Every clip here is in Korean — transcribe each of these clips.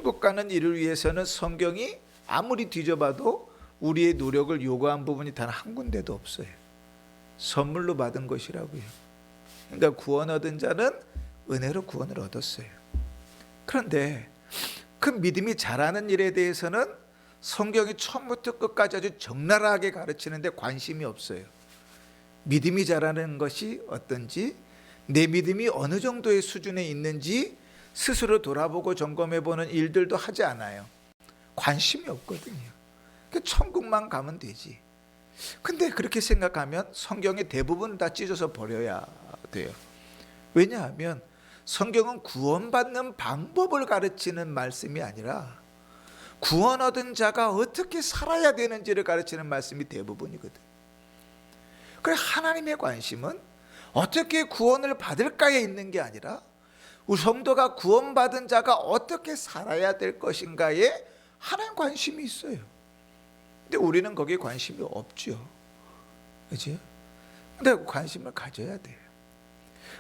천국 가는 일을 위해서는 성경이 아무리 뒤져봐도 우리의 노력을 요구한 부분이 단 한 군데도 없어요. 선물로 받은 것이라고요. 그러니까 구원 얻은 자는 은혜로 구원을 얻었어요. 그런데 그 믿음이 자라는 일에 대해서는 성경이 처음부터 끝까지 아주 적나라하게 가르치는데 관심이 없어요. 믿음이 자라는 것이 어떤지, 내 믿음이 어느 정도의 수준에 있는지 스스로 돌아보고 점검해보는 일들도 하지 않아요. 관심이 없거든요. 천국만 가면 되지. 근데 그렇게 생각하면 성경의 대부분 다 찢어서 버려야 돼요. 왜냐하면 성경은 구원받는 방법을 가르치는 말씀이 아니라 구원 얻은 자가 어떻게 살아야 되는지를 가르치는 말씀이 대부분이거든. 그래서 하나님의 관심은 어떻게 구원을 받을까에 있는 게 아니라 우리 성도가 구원받은 자가 어떻게 살아야 될 것인가에 하나님 관심이 있어요. 근데 우리는 거기에 관심이 없죠. 그렇죠? 근데 관심을 가져야 돼요.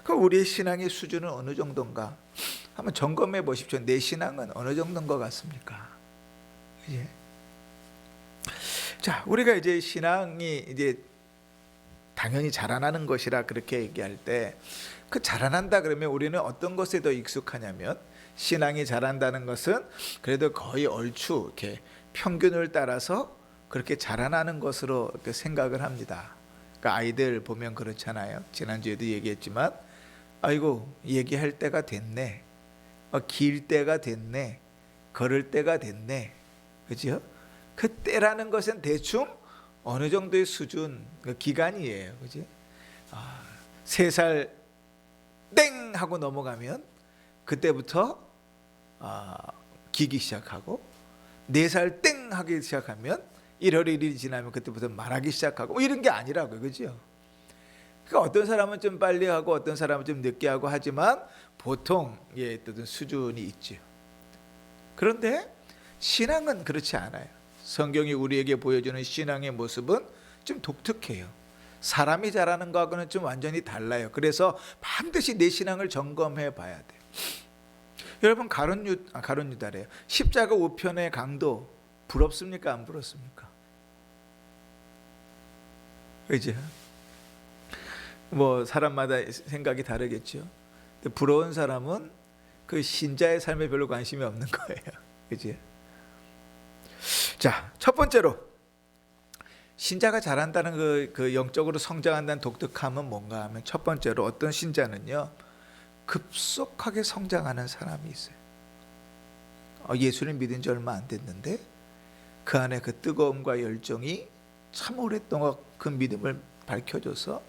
그럼 우리의 신앙의 수준은 어느 정도인가? 한번 점검해 보십시오. 내 신앙은 어느 정도인 것 같습니까? 그렇죠? 자, 우리가 이제 신앙이 이제 당연히 자라나는 것이라 그렇게 얘기할 때 그 자라난다 그러면 우리는 어떤 것에 더 익숙하냐면 신앙이 자란다는 것은 그래도 거의 얼추 이렇게 평균을 따라서 그렇게 자라나는 것으로 이렇게 생각을 합니다. 그러니까 아이들 보면 그렇잖아요. 지난주에도 얘기했지만 아이고 얘기할 때가 됐네, 길 때가 됐네, 걸을 때가 됐네, 그죠? 그 때라는 것은 대충 어느 정도의 수준, 기간이에요, 그지? 3살 땡 하고 넘어가면 그때부터 기기 시작하고 4살 땡 하기 시작하면 1월 1일이 지나면 그때부터 말하기 시작하고 뭐 이런 게 아니라고요, 그죠? 그러니까 어떤 사람은 좀 빨리 하고 어떤 사람은 좀 늦게 하고 하지만 보통 어떤 수준이 있죠. 그런데 신앙은 그렇지 않아요. 성경이 우리에게 보여주는 신앙의 모습은 좀 독특해요. 사람이 자라는 거하고는 좀 완전히 달라요. 그래서 반드시 내 신앙을 점검해 봐야 돼요. 여러분 가룟유다래요. 십자가 우편의 강도 부럽습니까? 안 부럽습니까? 그죠? 뭐 사람마다 생각이 다르겠죠. 근데 부러운 사람은 그 신자의 삶에 별로 관심이 없는 거예요. 그죠? 자, 첫 번째로 신자가 자란다는 그 영적으로 성장한다는 독특함은 뭔가 하면 첫 번째로 어떤 신자는요 급속하게 성장하는 사람이 있어요. 예수를 믿은 지 얼마 안 됐는데 그 안에 그 뜨거움과 열정이 참 오랫동안 그 믿음을 밝혀줘서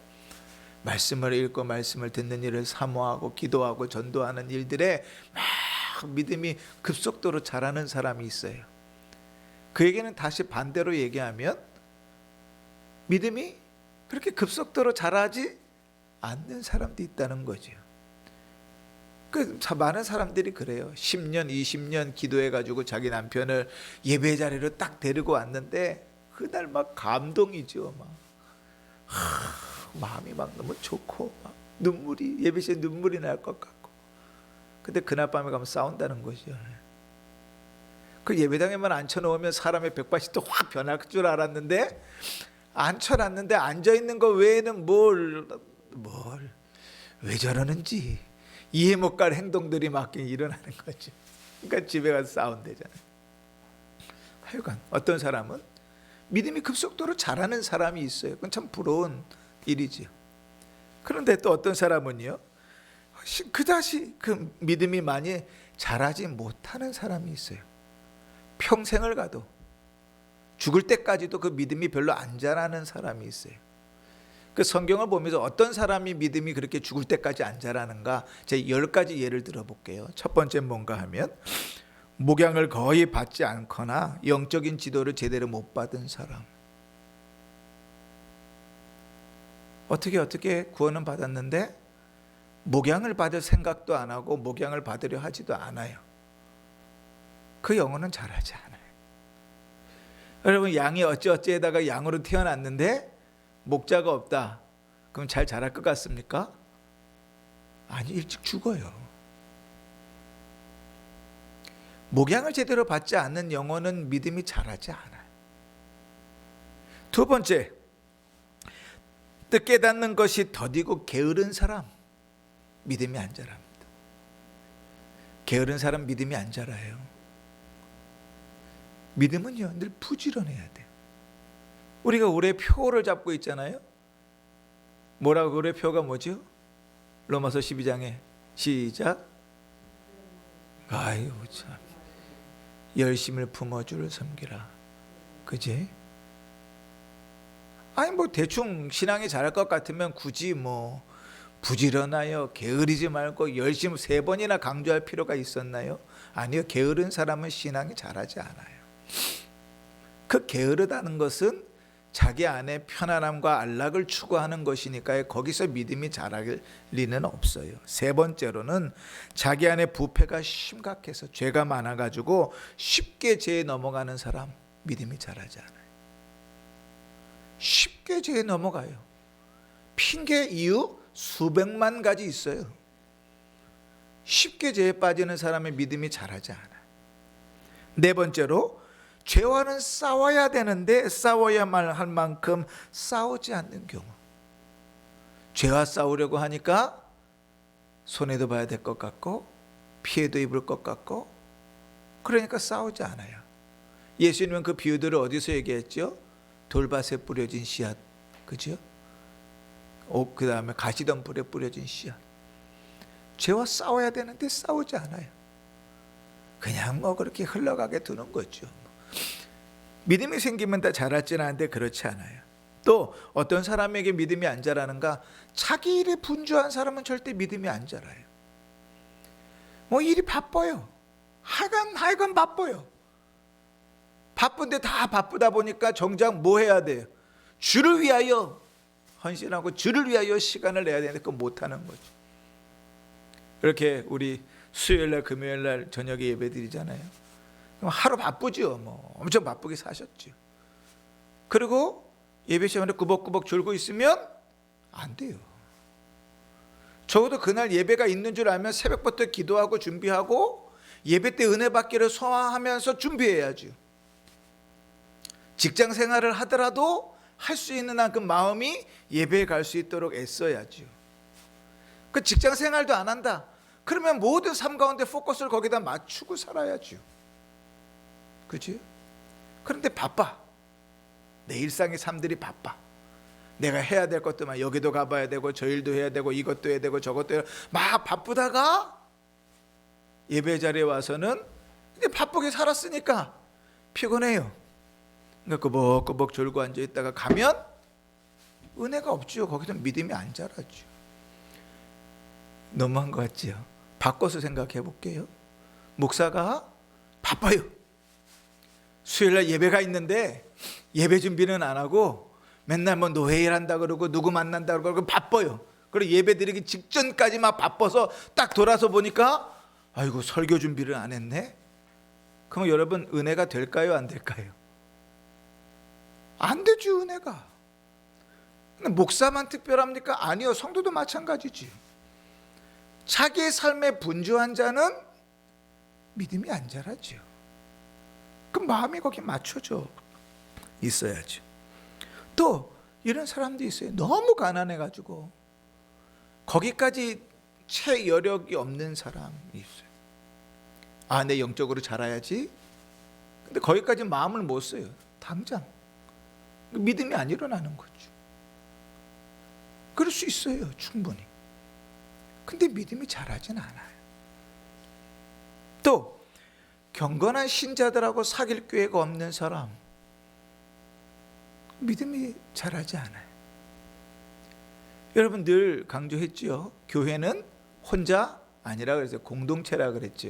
말씀을 읽고 말씀을 듣는 일을 사모하고 기도하고 전도하는 일들에 막 믿음이 급속도로 자라는 사람이 있어요. 그에게는 다시 반대로 얘기하면 믿음이 그렇게 급속도로 자라지 않는 사람도 있다는 거죠. 많은 사람들이 그래요. 10년, 20년 기도해가지고 자기 남편을 예배 자리로 딱 데리고 왔는데 그날 막 감동이죠. 마음이 막 너무 좋고 막 예배 시에 눈물이 날 것 같고. 근데 그날 밤에 가면 싸운다는 거죠. 그 예배당에만 앉혀놓으면 사람의 180도 확 변할 줄 알았는데 앉혀놨는데 앉아있는 거 외에는 왜 저러는지 이해 못 갈 행동들이 막 일어나는 거죠. 그러니까 집에 가서 싸운대잖아요. 하여간 어떤 사람은 믿음이 급속도로 자라는 사람이 있어요. 그건 참 부러운 일이죠. 그런데 또 어떤 사람은요 그다지 그 믿음이 많이 자라지 못하는 사람이 있어요. 평생을 가도 죽을 때까지도 그 믿음이 별로 안 자라는 사람이 있어요. 그 성경을 보면서 어떤 사람이 믿음이 그렇게 죽을 때까지 안 자라는가 제가 10가지 예를 들어볼게요. 첫 번째는 뭔가 하면 목양을 거의 받지 않거나 영적인 지도를 제대로 못 받은 사람. 어떻게 구원은 받았는데 목양을 받을 생각도 안 하고 목양을 받으려 하지도 않아요. 그 영혼은 자라지 않아요. 여러분 양이 어찌어찌에다가 양으로 태어났는데 목자가 없다. 그럼 잘 자랄 것 같습니까? 아니, 일찍 죽어요. 목양을 제대로 받지 않는 영혼은 믿음이 자라지 않아요. 두 번째, 뜻 깨닫는 것이 더디고 게으른 사람, 믿음이 안 자랍니다. 게으른 사람 믿음이 안 자라요. 믿음은요, 늘 부지런해야 돼요. 우리가 올해 표를 잡고 있잖아요. 뭐라고, 올해 표가 뭐죠? 로마서 12장에 시작. 아이고 참, 열심을 품어 주를 섬기라. 그지? 아니 뭐 대충 신앙이 잘할 것 같으면 굳이 뭐 부지런하여 게으르지 말고 열심히 3번이나 강조할 필요가 있었나요? 아니요. 게으른 사람은 신앙이 잘하지 않아요. 그 게으르다는 것은 자기 안에 편안함과 안락을 추구하는 것이니까 거기서 믿음이 자랄 리는 없어요. 세 번째로는 자기 안에 부패가 심각해서 죄가 많아가지고 쉽게 죄에 넘어가는 사람, 믿음이 자라지 않아요. 쉽게 죄에 넘어가요. 핑계 이유 수백만 가지 있어요. 쉽게 죄에 빠지는 사람의 믿음이 자라지 않아요. 네 번째로 죄와는 싸워야 되는데 싸워야만 할 만큼 싸우지 않는 경우. 죄와 싸우려고 하니까 손해도 봐야 될 것 같고 피해도 입을 것 같고 그러니까 싸우지 않아요. 예수님은 그 비유들을 어디서 얘기했죠? 돌밭에 뿌려진 씨앗, 그죠? 그 다음에 가시덤불에 뿌려진 씨앗. 죄와 싸워야 되는데 싸우지 않아요. 그냥 뭐 그렇게 흘러가게 두는 거죠. 믿음이 생기면 다 자랄지는 않은데 그렇지 않아요. 또 어떤 사람에게 믿음이 안 자라는가? 자기 일에 분주한 사람은 절대 믿음이 안 자라요. 뭐 일이 바빠요. 하여간 바빠요. 바쁜데 다 바쁘다 보니까 정작 뭐 해야 돼요? 주를 위하여 헌신하고 주를 위하여 시간을 내야 되는데 그거 못하는 거죠. 이렇게 우리 수요일날 금요일날 저녁에 예배 드리잖아요. 그럼 하루 바쁘죠. 뭐 엄청 바쁘게 사셨죠. 그리고 예배 시간에 꾸벅꾸벅 졸고 있으면 안 돼요. 적어도 그날 예배가 있는 줄 알면 새벽부터 기도하고 준비하고 예배 때 은혜 받기를 소망하면서 준비해야죠. 직장 생활을 하더라도 할 수 있는 한 그 마음이 예배에 갈 수 있도록 애써야죠. 그 직장 생활도 안 한다. 그러면 모든 삶 가운데 포커스를 거기다 맞추고 살아야죠. 그치? 그런데 바빠. 내 일상의 삶들이 바빠. 내가 해야 될 것도만 여기도 가봐야 되고 저 일도 해야 되고 이것도 해야 되고 저것도 해야 되고 막 바쁘다가 예배 자리에 와서는 근데 바쁘게 살았으니까 피곤해요. 그러니까 꾸벅꾸벅 졸고 앉아있다가 가면 은혜가 없죠. 거기서 믿음이 안 자라죠. 너무한 것 같지요? 바꿔서 생각해 볼게요. 목사가 바빠요. 수요일날 예배가 있는데 예배 준비는 안 하고 맨날 뭐 노회일 한다 그러고 누구 만난다 그러고 바빠요. 그리고 예배 드리기 직전까지 막 바빠서 딱 돌아서 보니까 아이고 설교 준비를 안 했네. 그럼 여러분 은혜가 될까요? 안 될까요? 안 되죠. 은혜가. 목사만 특별합니까? 아니요. 성도도 마찬가지지. 자기의 삶에 분주한 자는 믿음이 안 자라죠. 그 마음이 거기 맞춰져 있어야죠. 또 이런 사람도 있어요. 너무 가난해가지고 거기까지 채 여력이 없는 사람이 있어요. 아, 내 영적으로 자라야지. 근데 거기까지 마음을 못 써요. 당장 믿음이 안 일어나는 거죠. 그럴 수 있어요. 충분히. 근데 믿음이 자라진 않아요. 또 경건한 신자들하고 사귈 기회가 없는 사람, 믿음이 자라지 않아요. 여러분 늘 강조했죠. 교회는 혼자 아니라 그랬어요. 공동체라 그랬죠.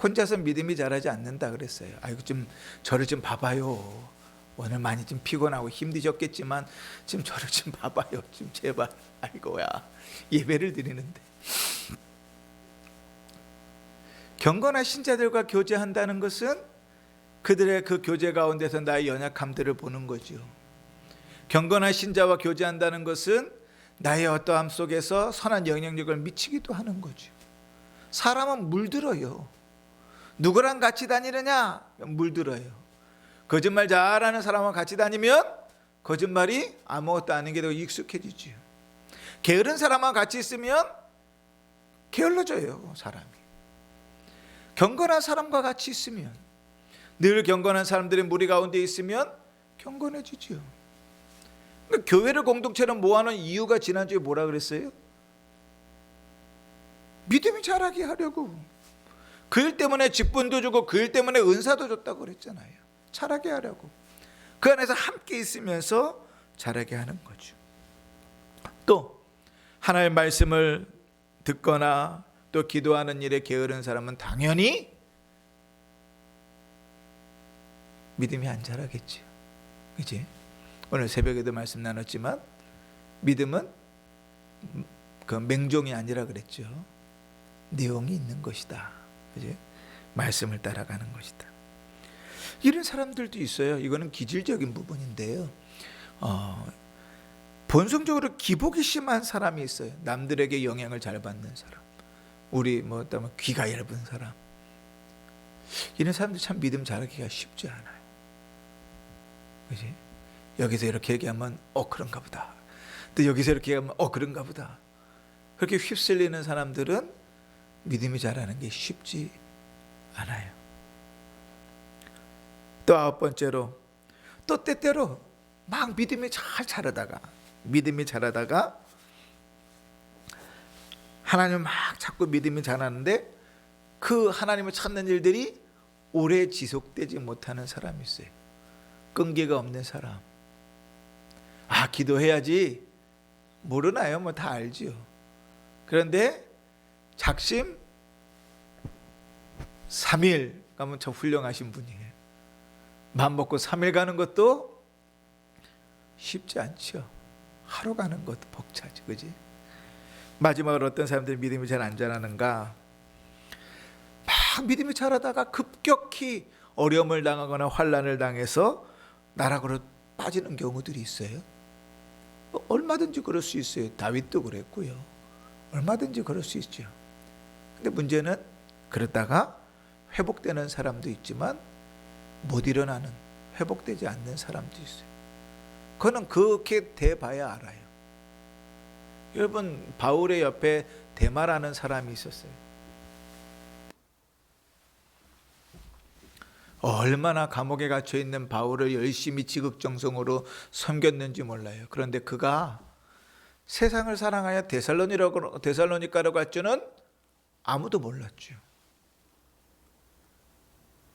혼자서 믿음이 자라지 않는다 그랬어요. 아이고 좀 저를 좀 봐봐요. 오늘 많이 좀 피곤하고 힘드셨겠지만 좀 저를 좀 봐봐요. 좀 제발. 아이고야. 예배를 드리는데. 경건한 신자들과 교제한다는 것은 그들의 그 교제 가운데서 나의 연약함들을 보는 거죠. 경건한 신자와 교제한다는 것은 나의 어떠함 속에서 선한 영향력을 미치기도 하는 거죠. 사람은 물들어요. 누구랑 같이 다니느냐? 물들어요. 거짓말 잘하는 사람과 같이 다니면 거짓말이 아무것도 아닌 게 더 익숙해지죠. 게으른 사람과 같이 있으면 게을러져요, 사람이. 경건한 사람과 같이 있으면, 늘 경건한 사람들의 무리 가운데 있으면 경건해지죠. 그러니까 교회를 공동체로 모아놓은 이유가 지난주에 뭐라 그랬어요? 믿음이 자라게 하려고. 그 일 때문에 직분도 주고 그 일 때문에 은사도 줬다고 그랬잖아요. 자라게 하려고. 그 안에서 함께 있으면서 자라게 하는 거죠. 또 하나님의 말씀을 듣거나 또 기도하는 일에 게으른 사람은 당연히 믿음이 안 자라겠죠. 그치? 오늘 새벽에도 말씀 나눴지만 믿음은 그 맹종이 아니라 그랬죠. 내용이 있는 것이다. 그치? 말씀을 따라가는 것이다. 이런 사람들도 있어요. 이거는 기질적인 부분인데요. 본성적으로 기복이 심한 사람이 있어요. 남들에게 영향을 잘 받는 사람. 우리 귀가 얇은 사람. 이런 사람들 참 믿음 자라기가 쉽지 않아요. 그지? 여기서 이렇게 얘기하면 그런가 보다. 또 여기서 이렇게 얘기하면 그런가 보다. 그렇게 휩쓸리는 사람들은 믿음이 자라는 게 쉽지 않아요. 또 9번째로, 또 때때로 막 믿음이 자라다가 하나님을 막 자꾸 믿음이 자라는데 그 하나님을 찾는 일들이 오래 지속되지 못하는 사람이 있어요. 끈기가 없는 사람. 기도해야지. 모르나요? 다 알지요. 그런데 작심 3일 가면 저 훌륭하신 분이에요. 맘 먹고 3일 가는 것도 쉽지 않죠. 하루 가는 것도 벅차지, 그지? 마지막으로 어떤 사람들이 믿음이 잘 안 자라는가? 막 믿음이 자라다가 급격히 어려움을 당하거나 환난을 당해서 나락으로 빠지는 경우들이 있어요. 얼마든지 그럴 수 있어요. 다윗도 그랬고요. 얼마든지 그럴 수 있죠. 근데 문제는 그러다가 회복되는 사람도 있지만 못 일어나는, 회복되지 않는 사람도 있어요. 그거는 그렇게 돼봐야 알아요. 여러분, 바울의 옆에 데마라는 사람이 있었어요. 얼마나 감옥에 갇혀 있는 바울을 열심히 지극정성으로 섬겼는지 몰라요. 그런데 그가 세상을 사랑하여 데살로니가로 갈 줄은 아무도 몰랐죠.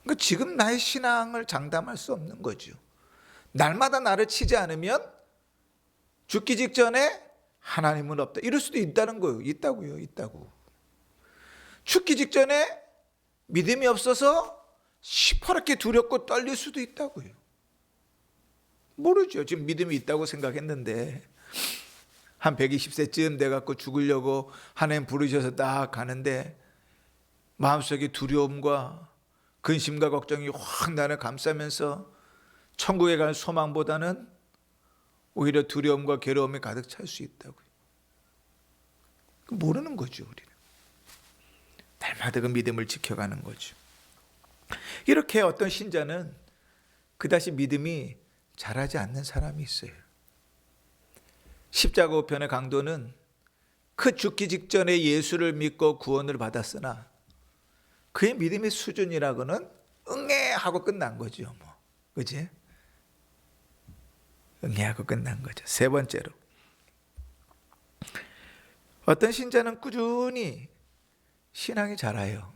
그러니까 지금 나의 신앙을 장담할 수 없는 거죠. 날마다 나를 치지 않으면 죽기 직전에 하나님은 없다. 이럴 수도 있다는 거예요. 있다고. 죽기 직전에 믿음이 없어서 시퍼렇게 두렵고 떨릴 수도 있다고요. 모르죠. 지금 믿음이 있다고 생각했는데 한 120세쯤 돼갖고 죽으려고 하나님 부르셔서 딱 가는데 마음속에 두려움과 근심과 걱정이 확 나를 감싸면서 천국에 갈 소망보다는 오히려 두려움과 괴로움이 가득 찰 수 있다고요. 모르는 거죠, 우리는. 날마다 그 믿음을 지켜가는 거죠. 이렇게 어떤 신자는 그다지 믿음이 자라지 않는 사람이 있어요. 십자가 우편의 강도는 그 죽기 직전에 예수를 믿고 구원을 받았으나 그의 믿음의 수준이라고는 응애하고 끝난 거죠. 그지? 응애하고 끝난 거죠. 세 번째로, 어떤 신자는 꾸준히 신앙이 자라요.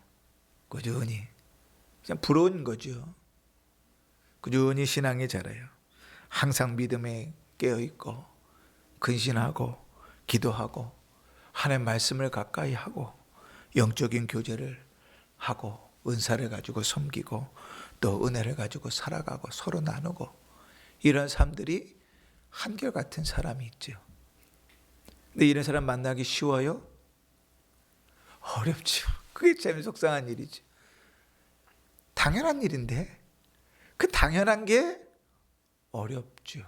꾸준히. 그냥 부러운 거죠. 꾸준히 신앙이 자라요. 항상 믿음에 깨어있고 근신하고 기도하고 하나님의 말씀을 가까이 하고 영적인 교제를 하고 은사를 가지고 섬기고 또 은혜를 가지고 살아가고 서로 나누고 이런 사람들이 한결같은 사람이 있죠. 근데 이런 사람 만나기 쉬워요? 어렵죠. 그게 참 속상한 일이죠. 당연한 일인데 그 당연한 게 어렵죠.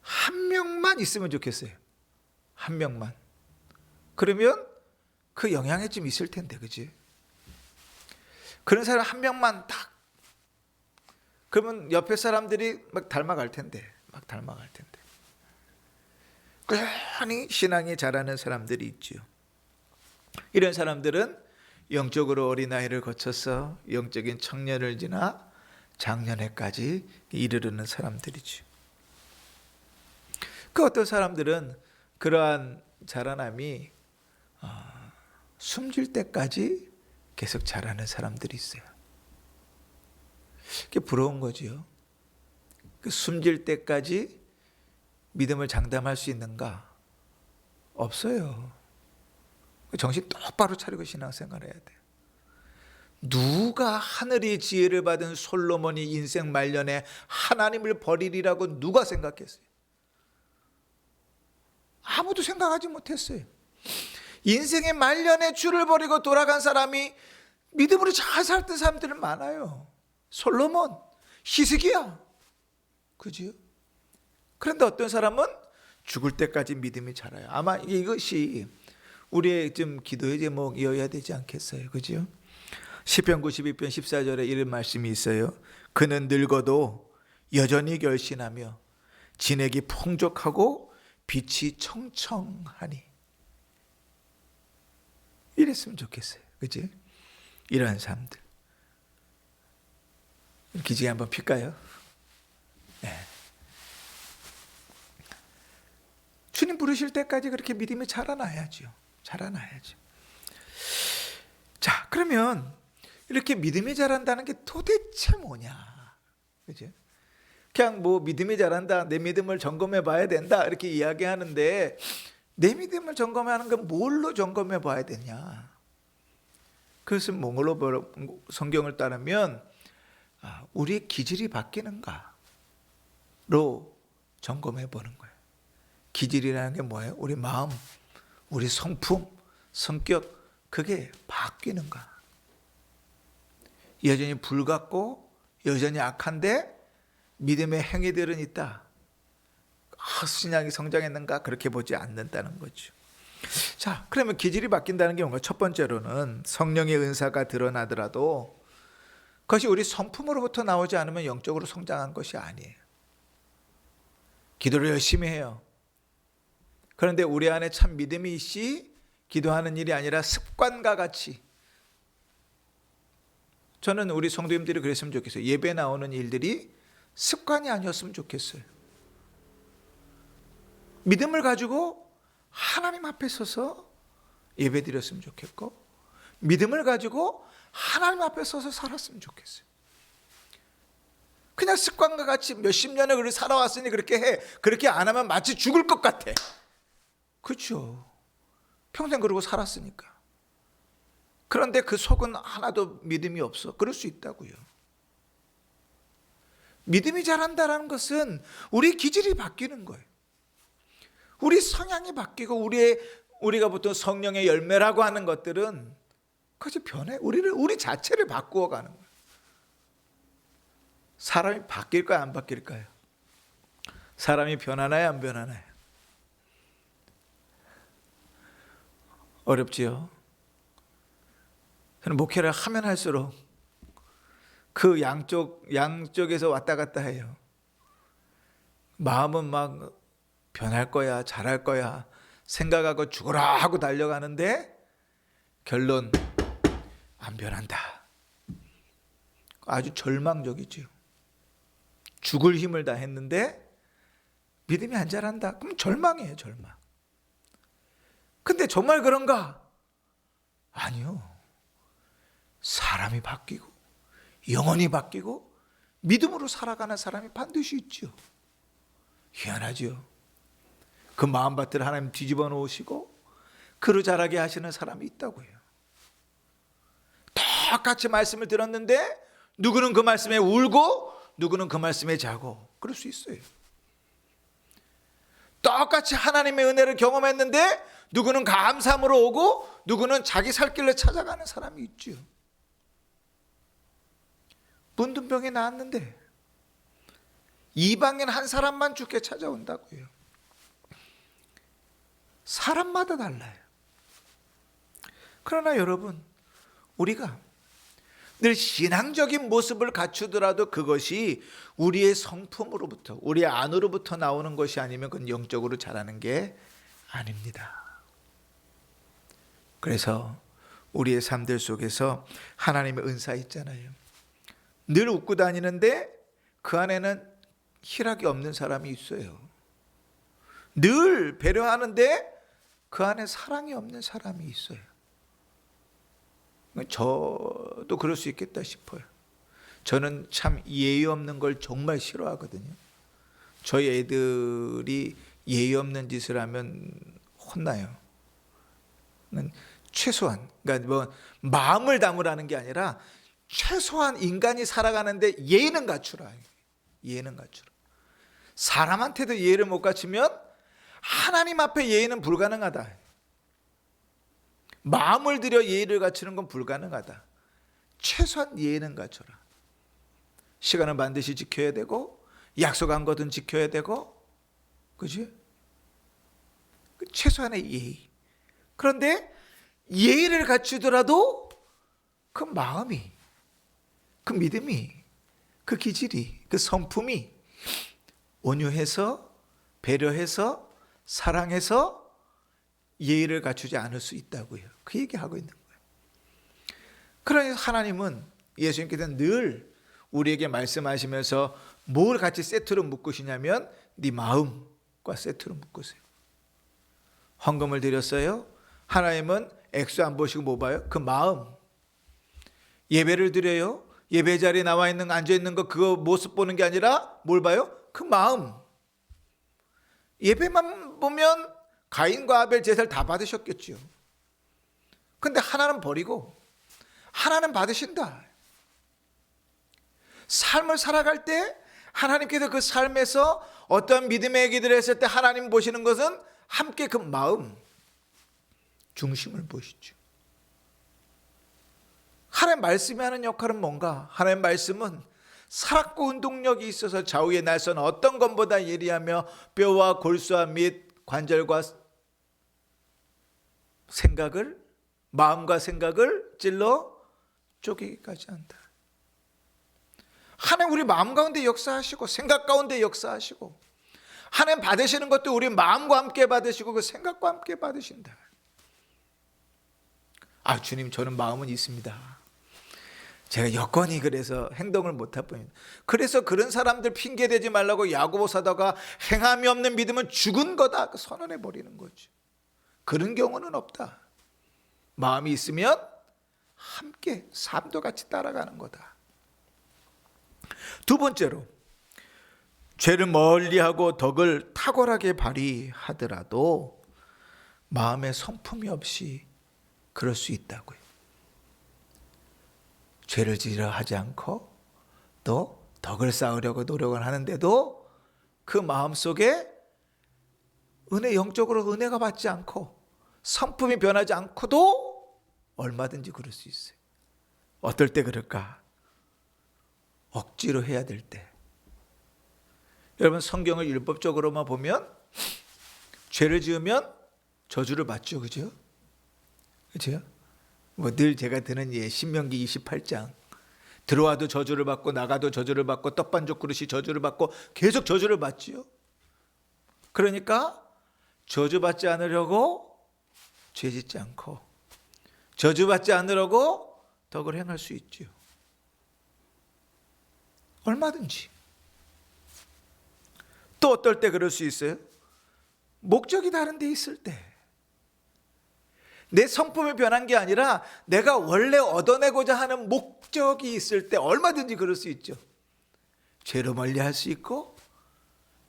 한 명만 있으면 좋겠어요. 한 명만. 그러면 그 영향이 좀 있을 텐데, 그지? 그런 사람 한 명만 딱, 그러면 옆에 사람들이 막 닮아갈 텐데, 꾸준히 신앙이 자라는 사람들이 있죠. 이런 사람들은 영적으로 어린아이를 거쳐서 영적인 청년을 지나 장년회까지 이르르는 사람들이죠. 그 어떤 사람들은 그러한 자라남이 숨질 때까지 계속 자라는 사람들이 있어요. 그게 부러운 거지요. 그 숨질 때까지 믿음을 장담할 수 있는가? 없어요. 정신 똑바로 차리고 신앙생활해야 돼요. 누가 하늘의 지혜를 받은 솔로몬이 인생 말년에 하나님을 버리리라고 누가 생각했어요? 아무도 생각하지 못했어요. 인생의 말년에 주를 버리고 돌아간 사람이 믿음으로 잘 살던 사람들은 많아요. 솔로몬, 히스기야, 그지요? 그런데 어떤 사람은 죽을 때까지 믿음이 자라요. 아마 이것이 우리의 좀 기도의 제목이어야 되지 않겠어요, 그지요? 시편 92편 14절에 이런 말씀이 있어요. 그는 늙어도 여전히 결신하며 진액이 풍족하고 빛이 청청하니. 이랬으면 좋겠어요, 그치? 이러한 사람들 기지개 한번 필까요? 네. 주님 부르실 때까지 그렇게 믿음이 자라나야죠. 자, 그러면 이렇게 믿음이 자란다는 게 도대체 뭐냐? 그죠? 그냥 뭐 믿음이 자란다, 내 믿음을 점검해 봐야 된다 이렇게 이야기하는데, 내 믿음을 점검하는 건 뭘로 점검해 봐야 되냐? 그것은 뭐로 성경을 따르면 우리의 기질이 바뀌는가로 점검해 보는 거예요. 기질이라는 게 뭐예요? 우리 마음, 우리 성품, 성격, 그게 바뀌는가? 여전히 불같고 여전히 악한데 믿음의 행위들은 있다. 신앙이 성장했는가? 그렇게 보지 않는다는 거죠. 자, 그러면 기질이 바뀐다는 게 뭔가? 첫 번째로는 성령의 은사가 드러나더라도 그것이 우리 성품으로부터 나오지 않으면 영적으로 성장한 것이 아니에요. 기도를 열심히 해요. 그런데 우리 안에 참 믿음이 있이 기도하는 일이 아니라 습관과 같이, 저는 우리 성도님들이 그랬으면 좋겠어요. 예배 나오는 일들이 습관이 아니었으면 좋겠어요. 믿음을 가지고 하나님 앞에 서서 예배 드렸으면 좋겠고, 믿음을 가지고 하나님 앞에 서서 살았으면 좋겠어요. 그냥 습관과 같이 몇십 년을 그렇게 살아왔으니 그렇게 해. 그렇게 안 하면 마치 죽을 것 같아. 그렇죠. 평생 그러고 살았으니까. 그런데 그 속은 하나도 믿음이 없어. 그럴 수 있다고요. 믿음이 자란다는 것은 우리 기질이 바뀌는 거예요. 우리 성향이 바뀌고 우리가 보통 성령의 열매라고 하는 것들은 그것이 변해. 우리 자체를 바꾸어 가는 거예요. 사람이 바뀔까요, 안 바뀔까요? 사람이 변하나요, 안 변하나요? 어렵지요. 저는 목회를 하면 할수록 그 양쪽에서 왔다 갔다 해요. 마음은 막 변할 거야, 잘할 거야 생각하고 죽어라 하고 달려가는데 결론 안 변한다. 아주 절망적이죠. 죽을 힘을 다 했는데 믿음이 안 자란다. 그럼 절망이에요, 절망. 근데 정말 그런가? 아니요. 사람이 바뀌고 영혼이 바뀌고 믿음으로 살아가는 사람이 반드시 있죠. 희한하죠. 그 마음밭을 하나님 뒤집어 놓으시고 그로 자라게 하시는 사람이 있다고요. 똑같이 말씀을 들었는데 누구는 그 말씀에 울고 누구는 그 말씀에 자고 그럴 수 있어요. 똑같이 하나님의 은혜를 경험했는데 누구는 감사함으로 오고 누구는 자기 살 길을 찾아가는 사람이 있죠. 문둥병이 나았는데 이방인 한 사람만 죽게 찾아온다고요. 사람마다 달라요. 그러나 여러분, 우리가 늘 신앙적인 모습을 갖추더라도 그것이 우리의 성품으로부터, 우리 안으로부터 나오는 것이 아니면 그건 영적으로 자라는 게 아닙니다. 그래서 우리의 삶들 속에서 하나님의 은사 있잖아요. 늘 웃고 다니는데 그 안에는 희락이 없는 사람이 있어요. 늘 배려하는데 그 안에 사랑이 없는 사람이 있어요. 저도 그럴 수 있겠다 싶어요. 저는 참 예의 없는 걸 정말 싫어하거든요. 저희 애들이 예의 없는 짓을 하면 혼나요. 최소한, 그러니까 뭐 마음을 담으라는 게 아니라 최소한 인간이 살아가는데 예의는 갖추라. 예의는 갖추라. 사람한테도 예의를 못 갖추면 하나님 앞에 예의는 불가능하다. 마음을 들여 예의를 갖추는 건 불가능하다. 최소한 예의는 갖춰라. 시간은 반드시 지켜야 되고 약속한 것은 지켜야 되고, 그지? 최소한의 예의. 그런데 예의를 갖추더라도 그 마음이, 그 믿음이, 그 기질이, 그 성품이 온유해서 배려해서 사랑해서 예의를 갖추지 않을 수 있다고요. 그 얘기하고 있는 거예요. 그러니 하나님은, 예수님께서는 늘 우리에게 말씀하시면서 뭘 같이 세트로 묶으시냐면 네 마음과 세트로 묶으세요. 헌금을 드렸어요. 하나님은 액수 안 보시고 뭐 봐요? 그 마음. 예배를 드려요. 예배 자리에 나와 있는, 앉아 있는 거 그거 모습 보는 게 아니라 뭘 봐요? 그 마음. 예배만 보면 가인과 아벨 제사를 다 받으셨겠죠. 근데 하나는 버리고 하나는 받으신다. 삶을 살아갈 때 하나님께서 그 삶에서 어떤 믿음의 얘기들을 했을 때 하나님 보시는 것은 함께 그 마음 중심을 보시죠. 하나님 말씀이 하는 역할은 뭔가? 하나님 말씀은 살았고 운동력이 있어서 좌우의 날선 어떤 것보다 예리하며 뼈와 골수와 및 관절과 생각을, 마음과 생각을 찔러 쪼개기까지 한다. 하나님 우리 마음 가운데 역사하시고 생각 가운데 역사하시고, 하나님 받으시는 것도 우리 마음과 함께 받으시고 그 생각과 함께 받으신다. 아, 주님 저는 마음은 있습니다. 제가 여건이 그래서 행동을 못할 뿐입니다. 그래서 그런 사람들 핑계대지 말라고 야고보 사도가 행함이 없는 믿음은 죽은 거다 선언해 버리는 거죠. 그런 경우는 없다. 마음이 있으면 함께 삶도 같이 따라가는 거다. 두 번째로, 죄를 멀리하고 덕을 탁월하게 발휘하더라도 마음에 성품이 없이 그럴 수 있다고요. 죄를 지으려 하지 않고 또 덕을 쌓으려고 노력을 하는데도 그 마음속에 영적으로 은혜가 받지 않고 성품이 변하지 않고도 얼마든지 그럴 수 있어요. 어떨 때 그럴까? 억지로 해야 될 때. 여러분 성경을 율법적으로만 보면 죄를 지으면 저주를 받죠. 그죠? 그죠? 뭐 늘 제가 드는 예, 신명기 28장. 들어와도 저주를 받고 나가도 저주를 받고 떡반죽 그릇이 저주를 받고 계속 저주를 받지요. 그러니까 저주받지 않으려고 죄짓지 않고 저주받지 않으려고 덕을 행할 수 있지요. 얼마든지. 또 어떨 때 그럴 수 있어요? 목적이 다른 데 있을 때. 내 성품이 변한 게 아니라 내가 원래 얻어내고자 하는 목적이 있을 때 얼마든지 그럴 수 있죠. 죄로 멀리할 수 있고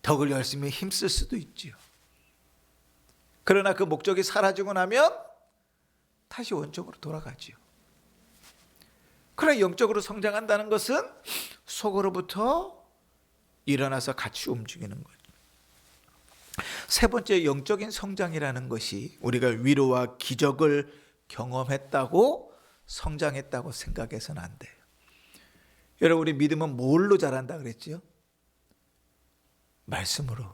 덕을 열심히 힘쓸 수도 있죠. 그러나 그 목적이 사라지고 나면 다시 원적으로 돌아가죠. 그러나 영적으로 성장한다는 것은 속으로부터 일어나서 같이 움직이는 거죠. 세 번째, 영적인 성장이라는 것이 우리가 위로와 기적을 경험했다고 성장했다고 생각해서는 안 돼요. 여러분 우리 믿음은 뭘로 자란다 그랬죠? 말씀으로,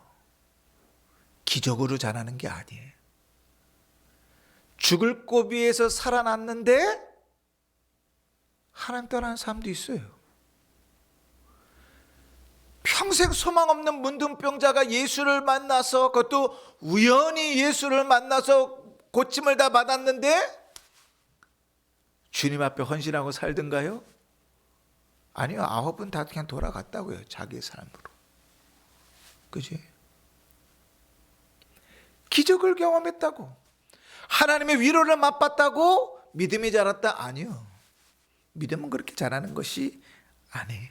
기적으로 자라는 게 아니에요. 죽을 고비에서 살아났는데 하나님 떠나는 사람도 있어요. 평생 소망 없는 문둥병자가 예수를 만나서, 그것도 우연히 예수를 만나서 고침을 다 받았는데 주님 앞에 헌신하고 살던가요? 아니요, 9은 다 그냥 돌아갔다고요. 자기의 삶으로. 그지? 기적을 경험했다고, 하나님의 위로를 맛봤다고 믿음이 자랐다? 아니요. 믿음은 그렇게 자라는 것이 아니에요.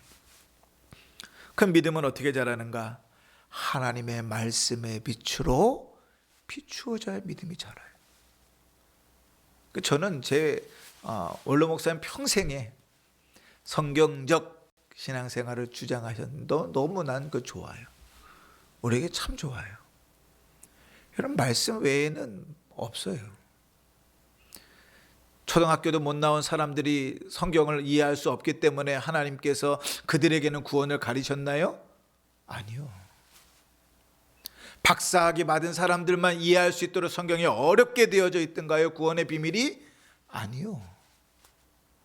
그 믿음은 어떻게 자라는가? 하나님의 말씀의 빛으로 비추어져야 믿음이 자라요. 저는 제 원로 목사님 평생에 성경적 신앙생활을 주장하셨는데 너무 난 그 좋아요. 우리에게 참 좋아요. 여러분, 말씀 외에는 없어요. 초등학교도 못 나온 사람들이 성경을 이해할 수 없기 때문에 하나님께서 그들에게는 구원을 가리셨나요? 아니요. 박사학위 받은 사람들만 이해할 수 있도록 성경이 어렵게 되어져 있던가요? 구원의 비밀이? 아니요.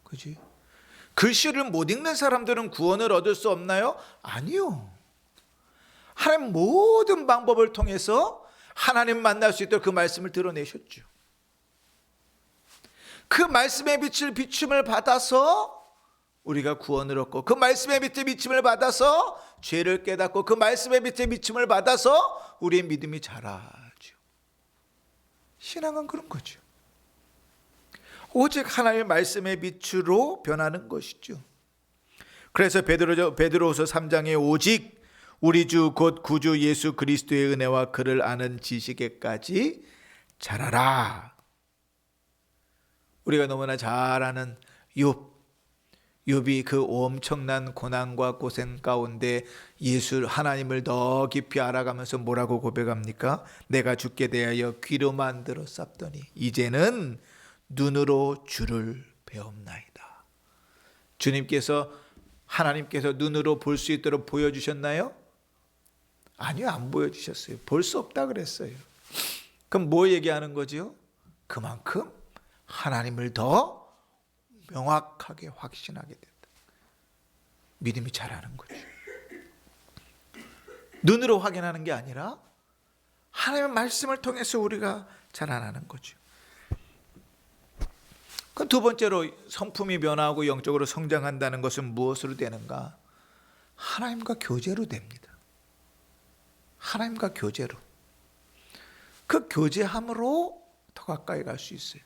그지? 글씨를 못 읽는 사람들은 구원을 얻을 수 없나요? 아니요. 하나님 모든 방법을 통해서 하나님 만날 수 있도록 그 말씀을 드러내셨죠. 그 말씀의 빛을 비춤을 받아서 우리가 구원을 얻고, 그 말씀의 빛의 비춤을 받아서 죄를 깨닫고, 그 말씀의 빛의 비춤을 받아서 우리의 믿음이 자라죠. 신앙은 그런 거죠. 오직 하나님의 말씀의 빛으로 변하는 것이죠. 그래서 베드로후서 3장에 오직 우리 주 곧 구주 예수 그리스도의 은혜와 그를 아는 지식에까지 자라라. 우리가 너무나 잘 아는 욥이 그 엄청난 고난과 고생 가운데 예수 하나님을 더 깊이 알아가면서 뭐라고 고백합니까? 내가 죽게 대하여 귀로만 들었사더니 이제는 눈으로 주를 배옵나이다. 주님께서, 하나님께서 눈으로 볼 수 있도록 보여주셨나요? 아니요, 안 보여주셨어요. 볼 수 없다 그랬어요. 그럼 뭐 얘기하는 거죠? 그만큼 하나님을 더 명확하게 확신하게 된다. 믿음이 자라는 거죠. 눈으로 확인하는 게 아니라 하나님의 말씀을 통해서 우리가 자라나는 거죠. 그 두 번째로 성품이 변화하고 영적으로 성장한다는 것은 무엇으로 되는가? 하나님과 교제로 됩니다. 하나님과 교제로. 그 교제함으로 더 가까이 갈 수 있어요.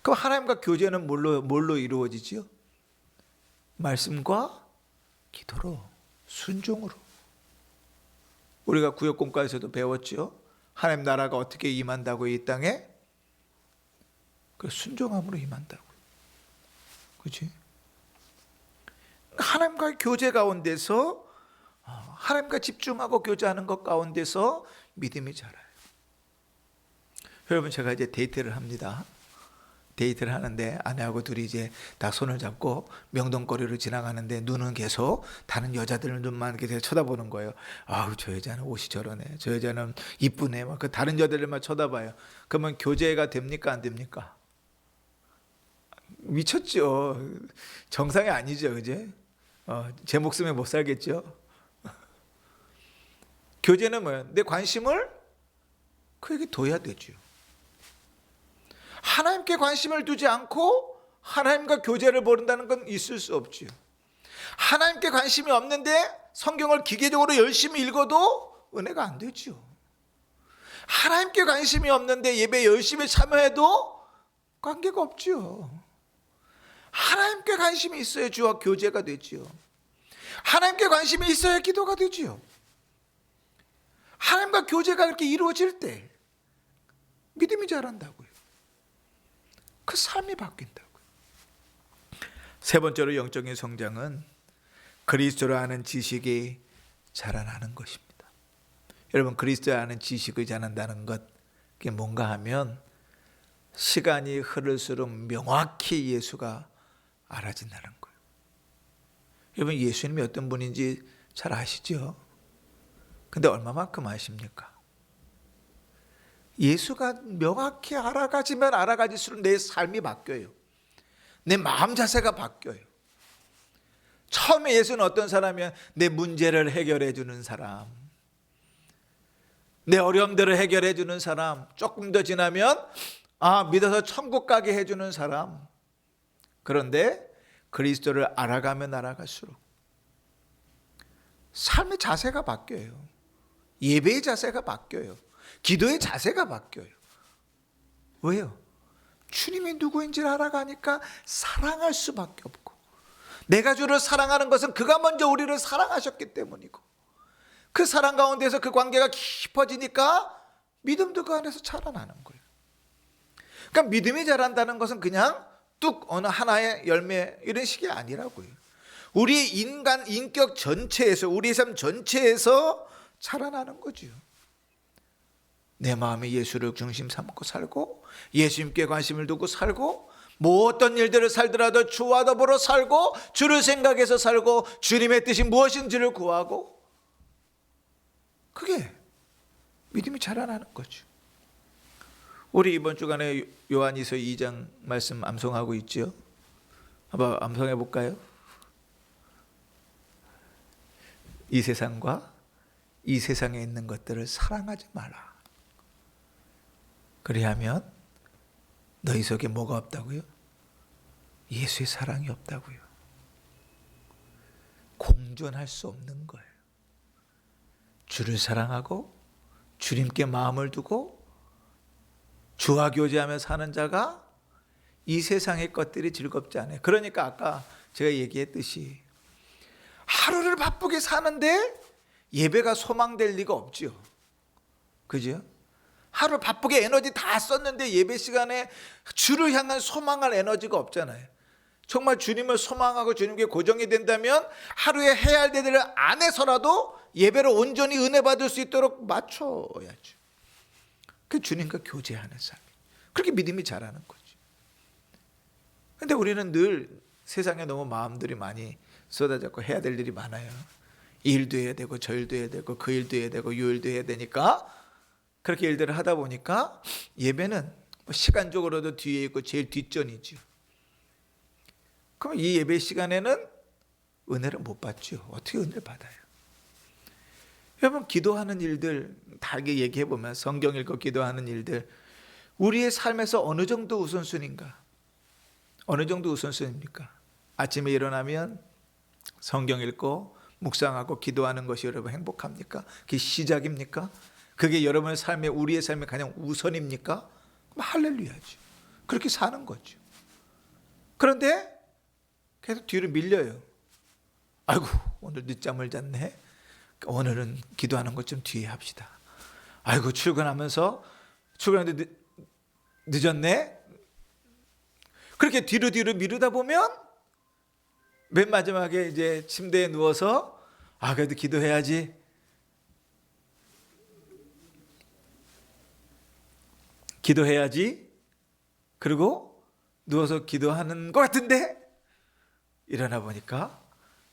그럼 하나님과 교제는 뭘로 이루어지죠? 말씀과 기도로, 순종으로. 우리가 구역공과에서도 배웠죠. 하나님 나라가 어떻게 임한다고 이 땅에? 그 순종함으로 임한다고. 그렇지? 하나님과의 교제 가운데서, 하나님과 집중하고 교제하는 것 가운데서 믿음이 자라요. 여러분, 제가 이제 데이트를 합니다. 데이트를 하는데 아내하고 둘이 이제 다 손을 잡고 명동거리로 지나가는데 눈은 계속 다른 여자들 눈만 계속 쳐다보는 거예요. 아우, 저 여자는 옷이 저러네, 저 여자는 이쁘네, 막 그 다른 여자들만 쳐다봐요. 그러면 교제가 됩니까, 안 됩니까? 미쳤죠. 정상이 아니죠, 그제? 제 목숨에 못 살겠죠. 교제는 뭐예요? 내 관심을 그에게 둬야 되죠. 하나님께 관심을 두지 않고 하나님과 교제를 벌인다는 건 있을 수 없죠. 하나님께 관심이 없는데 성경을 기계적으로 열심히 읽어도 은혜가 안 되죠. 하나님께 관심이 없는데 예배 열심히 참여해도 관계가 없죠. 하나님께 관심이 있어야 주와 교제가 되죠. 하나님께 관심이 있어야 기도가 되죠. 하나님과 교제가 그렇게 이루어질 때 믿음이 자란다고요. 그 삶이 바뀐다고요. 세 번째로 영적인 성장은 그리스도를 아는 지식이 자라나는 것입니다. 여러분, 그리스도를 아는 지식이 자란다는 것, 그게 뭔가 하면 시간이 흐를수록 명확히 예수가 알아진다는 거예요. 여러분, 예수님이 어떤 분인지 잘 아시죠? 근데 얼마만큼 아십니까? 예수가 명확히 알아가지면 알아가질수록 내 삶이 바뀌어요. 내 마음 자세가 바뀌어요. 처음에 예수는 어떤 사람이야? 내 문제를 해결해 주는 사람, 내 어려움들을 해결해 주는 사람, 조금 더 지나면 믿어서 천국 가게 해주는 사람. 그런데 그리스도를 알아가면 알아갈수록 삶의 자세가 바뀌어요. 예배의 자세가 바뀌어요. 기도의 자세가 바뀌어요. 왜요? 주님이 누구인지를 알아가니까 사랑할 수밖에 없고, 내가 주를 사랑하는 것은 그가 먼저 우리를 사랑하셨기 때문이고, 그 사랑 가운데서 그 관계가 깊어지니까 믿음도 그 안에서 자라나는 거예요. 그러니까 믿음이 자란다는 것은 그냥 뚝 어느 하나의 열매 이런 식이 아니라고요. 우리 인간 인격 전체에서, 우리의 삶 전체에서 자라나는 거죠. 내 마음에 예수를 중심 삼고 살고, 예수님께 관심을 두고 살고, 뭐 어떤 일들을 살더라도 주와 더불어 살고, 주를 생각해서 살고, 주님의 뜻이 무엇인지를 구하고, 그게 믿음이 자라나는 거죠. 우리 이번 주간에 요한이서 2장 말씀 암송하고 있죠. 한번 암송해 볼까요? 이 세상과 이 세상에 있는 것들을 사랑하지 마라. 그리하면 너희 속에 뭐가 없다고요? 예수의 사랑이 없다고요. 공존할 수 없는 거예요. 주를 사랑하고 주님께 마음을 두고 주와 교제하며 사는 자가 이 세상의 것들이 즐겁지 않아요. 그러니까 아까 제가 얘기했듯이 하루를 바쁘게 사는데 예배가 소망될 리가 없죠. 그죠? 하루 바쁘게 에너지 다 썼는데 예배 시간에 주를 향한 소망할 에너지가 없잖아요. 정말 주님을 소망하고 주님께 고정이 된다면 하루에 해야 할 일들을 안에서라도 예배를 온전히 은혜 받을 수 있도록 맞춰야죠. 그 주님과 교제하는 삶, 그렇게 믿음이 자라는 거죠. 그런데 우리는 늘 세상에 너무 마음들이 많이 쏟아졌고 해야 될 일이 많아요. 이 일도 해야 되고 저 일도 해야 되고 그 일도 해야 되고 이 일도 해야 되니까 그렇게 일들을 하다 보니까 예배는 시간적으로도 뒤에 있고 제일 뒷전이죠. 그럼 이 예배 시간에는 은혜를 못 받죠. 어떻게 은혜를 받아요? 여러분, 기도하는 일들 다 얘기해 보면, 성경 읽고 기도하는 일들, 우리의 삶에서 어느 정도 우선순위인가? 어느 정도 우선순위입니까? 아침에 일어나면 성경 읽고 묵상하고 기도하는 것이 여러분 행복합니까? 그게 시작입니까? 그게 여러분의 삶에, 우리의 삶에 가장 우선입니까? 그럼 할렐루야죠. 그렇게 사는 거죠. 그런데 계속 뒤로 밀려요. 아이고, 오늘 늦잠을 잤네. 오늘은 기도하는 것 좀 뒤에 합시다. 아이고, 출근하면서 출근하는데 늦었네. 그렇게 뒤로 미루다 보면 맨 마지막에 이제 침대에 누워서 그래도 기도해야지. 기도해야지. 그리고 누워서 기도하는 것 같은데 일어나 보니까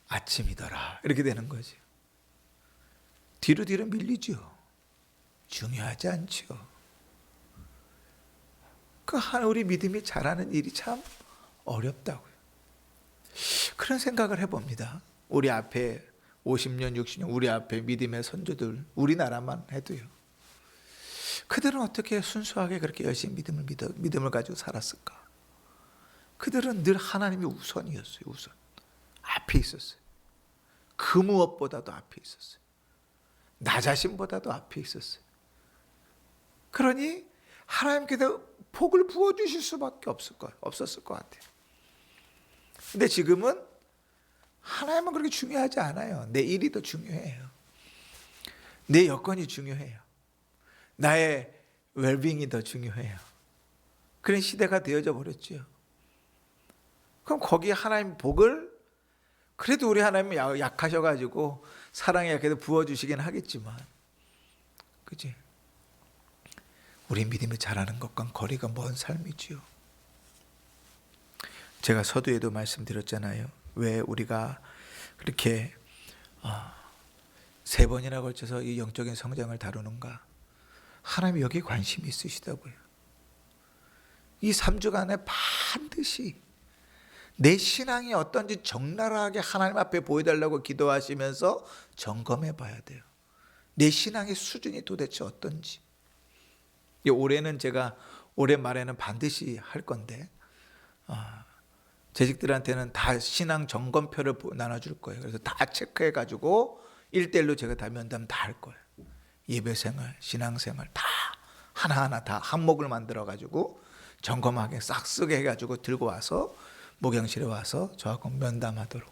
아침이더라. 이렇게 되는 거죠. 뒤로 밀리죠. 중요하지 않죠. 우리 믿음이 자라는 일이 참 어렵다고요. 그런 생각을 해봅니다. 우리 앞에 50년, 60년 우리 앞에 믿음의 선조들, 우리나라만 해도요. 그들은 어떻게 순수하게 그렇게 열심히 믿음을 가지고 살았을까? 그들은 늘 하나님이 우선이었어요. 우선. 앞에 있었어요. 그 무엇보다도 앞에 있었어요. 나 자신보다도 앞에 있었어요. 그러니 하나님께서 복을 부어주실 수밖에 없었을 것 같아요. 근데 지금은 하나님은 그렇게 중요하지 않아요. 내 일이 더 중요해요. 내 여건이 중요해요. 나의 웰빙이 더 중요해요. 그런 시대가 되어져 버렸죠. 그럼 거기에 하나님 복을, 그래도 우리 하나님은 약하셔가지고 사랑이 약해도 부어주시긴 하겠지만, 그치? 우리 믿음이 자라는 것과 거리가 먼 삶이지요. 제가 서두에도 말씀드렸잖아요. 왜 우리가 그렇게 3번이나 걸쳐서 이 영적인 성장을 다루는가? 하나님이 여기에 관심이 있으시다고요. 이 3주간에 반드시 내 신앙이 어떤지 적나라하게 하나님 앞에 보여달라고 기도하시면서 점검해 봐야 돼요. 내 신앙의 수준이 도대체 어떤지. 올해는 제가 올해 말에는 반드시 할 건데 재직들한테는 다 신앙 점검표를 나눠줄 거예요. 그래서 다 체크해 가지고 1대1로 제가 다 면담 다 할 거예요. 예배생활, 신앙생활 다 하나하나 다 항목을 만들어 가지고 점검하게 싹 쓰게 해가지고 들고 와서 목양실에 와서 저하고 면담하도록.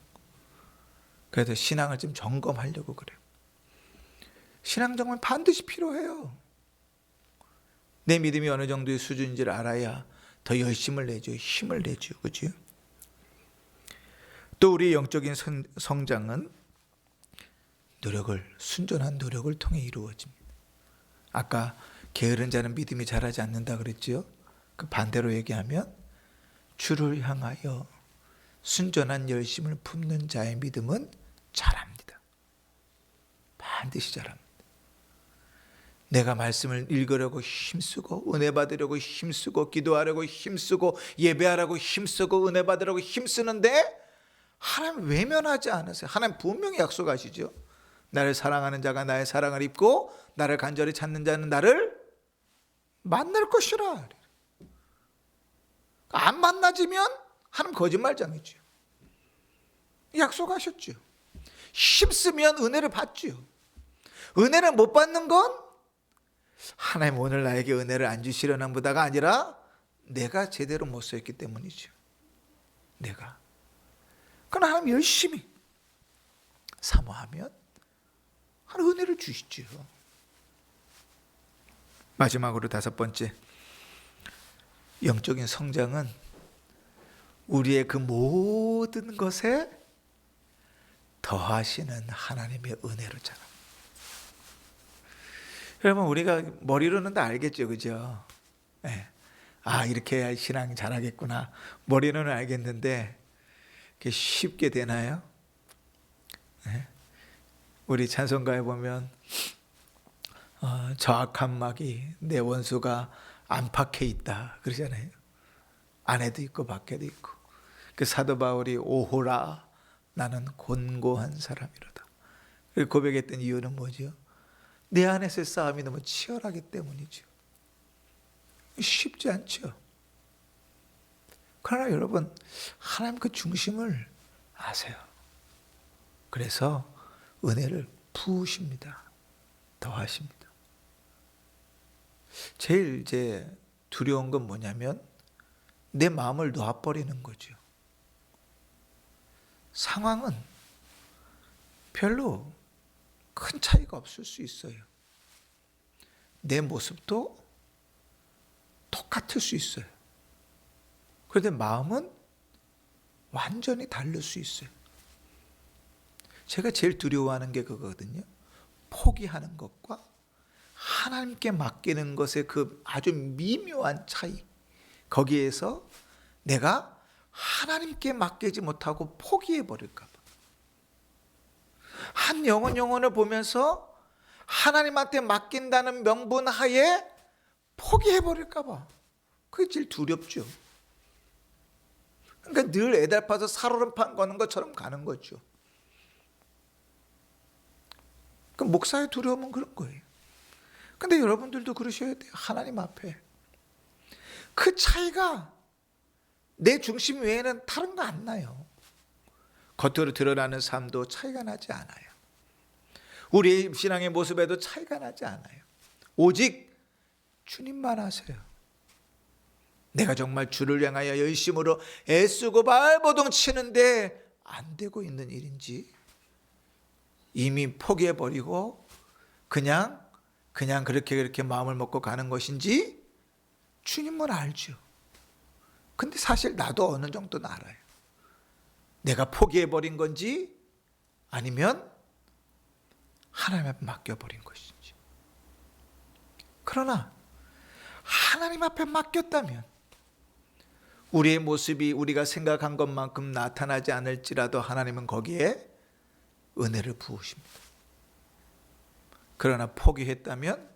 그래서 신앙을 좀 점검하려고 그래요. 신앙 점검 반드시 필요해요. 내 믿음이 어느 정도의 수준인지를 알아야 더 열심을 내죠. 힘을 내죠. 그죠? 또 우리 영적인 성장은 순전한 노력을 통해 이루어집니다. 아까 게으른 자는 믿음이 자라지 않는다 그랬죠. 그 반대로 얘기하면 주를 향하여 순전한 열심을 품는 자의 믿음은 자랍니다. 반드시 자랍니다. 내가 말씀을 읽으려고 힘쓰고 은혜 받으려고 힘쓰고 기도하려고 힘쓰고 예배하려고 힘쓰고 은혜 받으려고 힘쓰는데 하나님 외면하지 않으세요. 하나님 분명히 약속하시죠. 나를 사랑하는 자가 나의 사랑을 입고 나를 간절히 찾는 자는 나를 만날 것이라. 안 만나지면 하나님 거짓말장이죠. 약속하셨죠. 힘쓰면 은혜를 받죠. 은혜를 못 받는 건 하나님 오늘 나에게 은혜를 안 주시려는 보다가 아니라 내가 제대로 못 썼기 때문이죠. 내가. 그러나 하나님 열심히 사모하면 하나님 은혜를 주시죠. 마지막으로 5번째, 영적인 성장은 우리의 그 모든 것에 더하시는 하나님의 은혜로 자랍니다. 여러분 우리가 머리로는 다 알겠죠, 그죠? 네. 이렇게 해야 신앙이 자라겠구나. 머리로는 알겠는데 그게 쉽게 되나요? 네. 우리 찬송가에 보면 저 악한 막이 내 원수가 안팎에 있다 그러잖아요. 안에도 있고 밖에도 있고. 그 사도 바울이 오호라 나는 곤고한 사람이로다. 고백했던 이유는 뭐죠? 내 안에서의 싸움이 너무 치열하기 때문이죠. 쉽지 않죠. 그러나 여러분 하나님 그 중심을 아세요. 그래서 은혜를 부으십니다. 더하십니다. 제일 이제 두려운 건 뭐냐면 내 마음을 놔버리는 거죠. 상황은 별로 큰 차이가 없을 수 있어요. 내 모습도 똑같을 수 있어요. 그런데 마음은 완전히 다를 수 있어요. 제가 제일 두려워하는 게 그거거든요. 포기하는 것과 하나님께 맡기는 것의 그 아주 미묘한 차이. 거기에서 내가 하나님께 맡기지 못하고 포기해 버릴까 봐. 한 영혼을 보면서 하나님한테 맡긴다는 명분 하에 포기해 버릴까 봐. 그게 제일 두렵죠. 그러니까 늘 애달파서 살얼음판 거는 것처럼 가는 거죠. 그 목사의 두려움은 그런 거예요. 근데 여러분들도 그러셔야 돼요. 하나님 앞에. 그 차이가 내 중심 외에는 다른 거 안 나요. 겉으로 드러나는 삶도 차이가 나지 않아요. 우리의 신앙의 모습에도 차이가 나지 않아요. 오직 주님만 아세요. 내가 정말 주를 향하여 열심으로 애쓰고 발버둥 치는데 안 되고 있는 일인지 이미 포기해버리고 그냥 그렇게 마음을 먹고 가는 것인지 주님은 알죠. 근데 사실 나도 어느 정도는 알아요. 내가 포기해버린 건지 아니면 하나님 앞에 맡겨버린 것인지. 그러나 하나님 앞에 맡겼다면 우리의 모습이 우리가 생각한 것만큼 나타나지 않을지라도 하나님은 거기에 은혜를 부으십니다. 그러나 포기했다면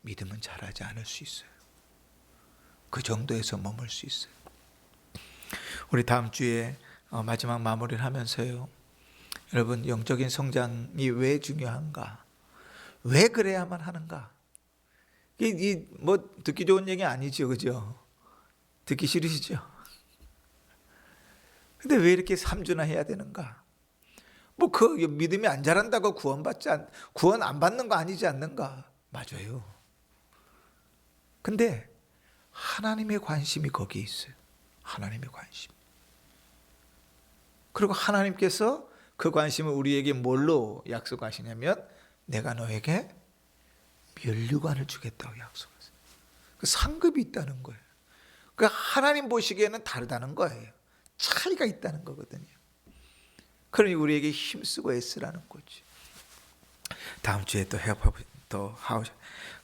믿음은 자라지 않을 수 있어요. 그 정도에서 머물 수 있어요. 우리 다음 주에 마지막 마무리를 하면서요. 여러분, 영적인 성장이 왜 중요한가? 왜 그래야만 하는가? 뭐 듣기 좋은 얘기 아니죠, 그죠? 듣기 싫으시죠? 근데 왜 이렇게 3주나 해야 되는가? 뭐 그 믿음이 안 자란다고 구원 안 받는 거 아니지 않는가? 맞아요. 근데 하나님의 관심이 거기에 있어요. 하나님의 관심. 그리고 하나님께서 그 관심을 우리에게 뭘로 약속하시냐면 내가 너에게 면류관을 주겠다고 약속하세요. 그 상급이 있다는 거예요. 그 하나님 보시기에는 다르다는 거예요. 차이가 있다는 거거든요. 그러니 우리에게 힘쓰고 애쓰라는 거지. 다음 주에 또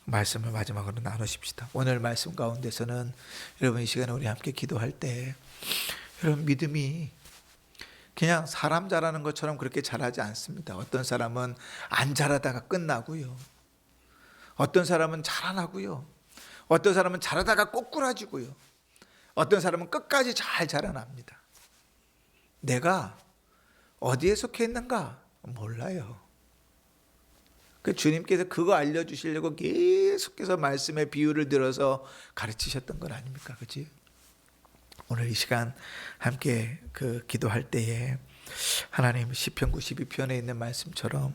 말씀을 마지막으로 나누십시다. 오늘 말씀 가운데서는 여러분 이 시간에 우리 함께 기도할 때 여러분 믿음이 그냥 사람 잘하는 것처럼 그렇게 잘하지 않습니다. 어떤 사람은 안 잘하다가 끝나고요. 어떤 사람은 자라나고요. 어떤 사람은 자라다가 꼬꾸라지고요. 어떤 사람은 끝까지 잘 자라납니다. 내가 어디에 속해 있는가 몰라요. 그 주님께서 그거 알려주시려고 계속해서 말씀의 비유를 들어서 가르치셨던 건 아닙니까? 그치? 오늘 이 시간 함께 기도할 때에 하나님 시편 92편에 있는 말씀처럼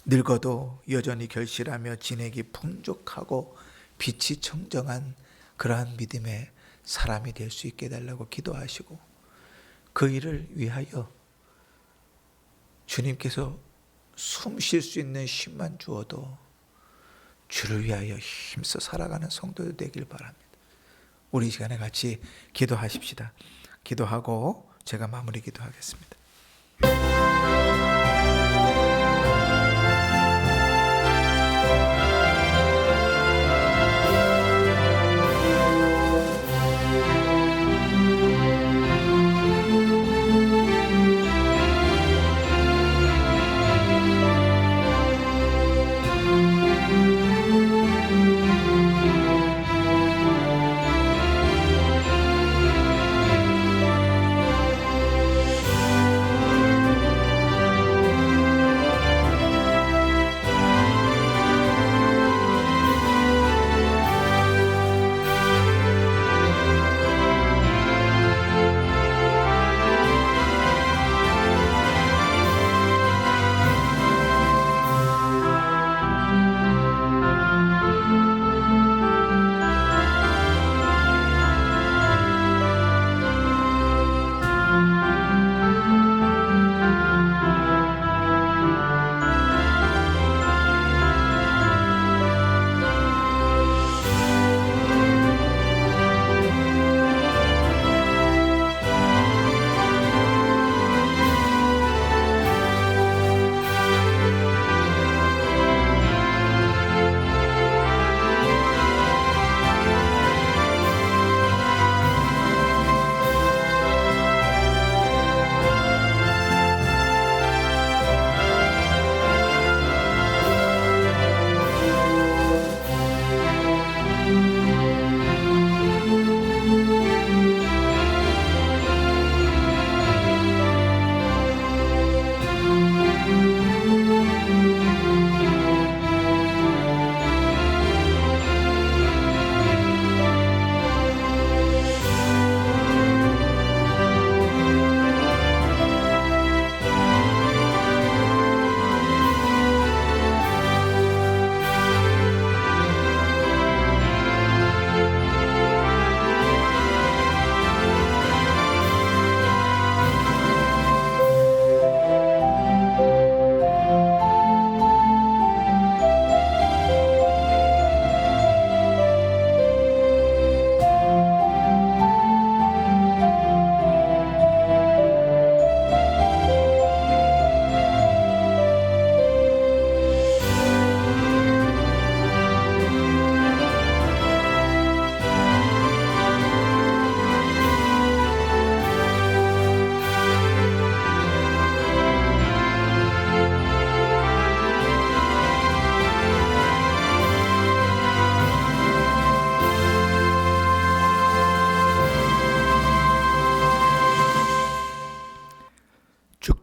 늙어도 여전히 결실하며 진액이 풍족하고 빛이 청정한 그러한 믿음의 사람이 될 수 있게 해달라고 기도하시고 그 일을 위하여 주님께서 숨 쉴 수 있는 쉼만 주어도 주를 위하여 힘써 살아가는 성도들 되길 바랍니다. 우리 이 시간에 같이 기도하십시다. 기도하고 제가 마무리 기도하겠습니다.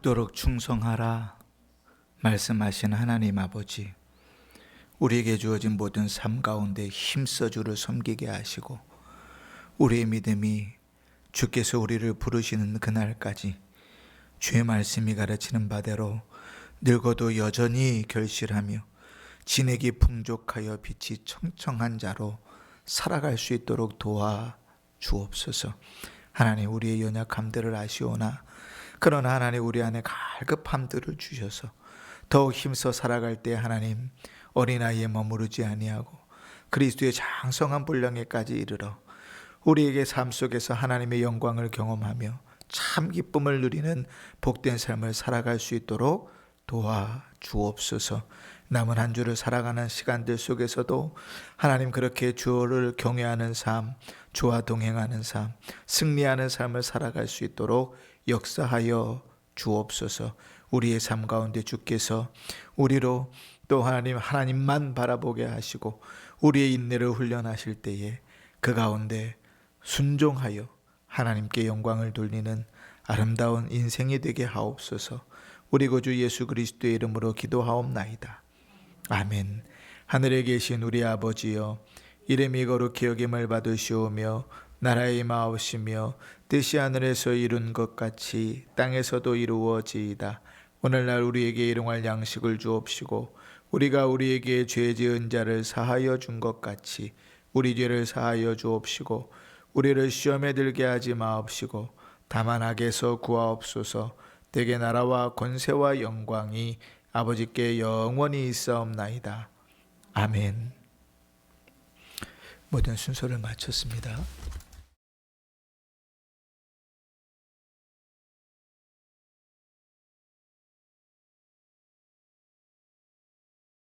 죽도록 충성하라 말씀하신 하나님 아버지, 우리에게 주어진 모든 삶 가운데 힘써 주를 섬기게 하시고 우리의 믿음이 주께서 우리를 부르시는 그날까지 주의 말씀이 가르치는 바대로 늙어도 여전히 결실하며 진액이 풍족하여 빛이 청청한 자로 살아갈 수 있도록 도와 주옵소서. 하나님, 우리의 연약함들을 아시오나 그러나 하나님, 우리 안에 갈급함들을 주셔서 더욱 힘써 살아갈 때 하나님, 어린아이에 머무르지 아니하고 그리스도의 장성한 분량에까지 이르러 우리에게 삶 속에서 하나님의 영광을 경험하며 참 기쁨을 누리는 복된 삶을 살아갈 수 있도록 도와 주옵소서. 남은 한 주를 살아가는 시간들 속에서도 하나님, 그렇게 주를 경외하는 삶, 주와 동행하는 삶, 승리하는 삶을 살아갈 수 있도록 역사하여 주옵소서. 우리의 삶 가운데 주께서 우리로 또 하나님만 바라보게 하시고 우리의 인내를 훈련하실 때에 그 가운데 순종하여 하나님께 영광을 돌리는 아름다운 인생이 되게 하옵소서. 우리 구주 예수 그리스도의 이름으로 기도하옵나이다. 아멘. 하늘에 계신 우리 아버지여, 이름이 거룩히 여김을 받으시오며 나라의 임하옵시며 뜻이 하늘에서 이룬 것 같이 땅에서도 이루어지이다. 오늘날 우리에게 일용할 양식을 주옵시고 우리가 우리에게 죄 지은 자를 사하여 준 것 같이 우리 죄를 사하여 주옵시고 우리를 시험에 들게 하지 마옵시고 다만 악에서 구하옵소서. 대개 나라와 권세와 영광이 아버지께 영원히 있사옵나이다. 아멘. 모든 순서를 마쳤습니다.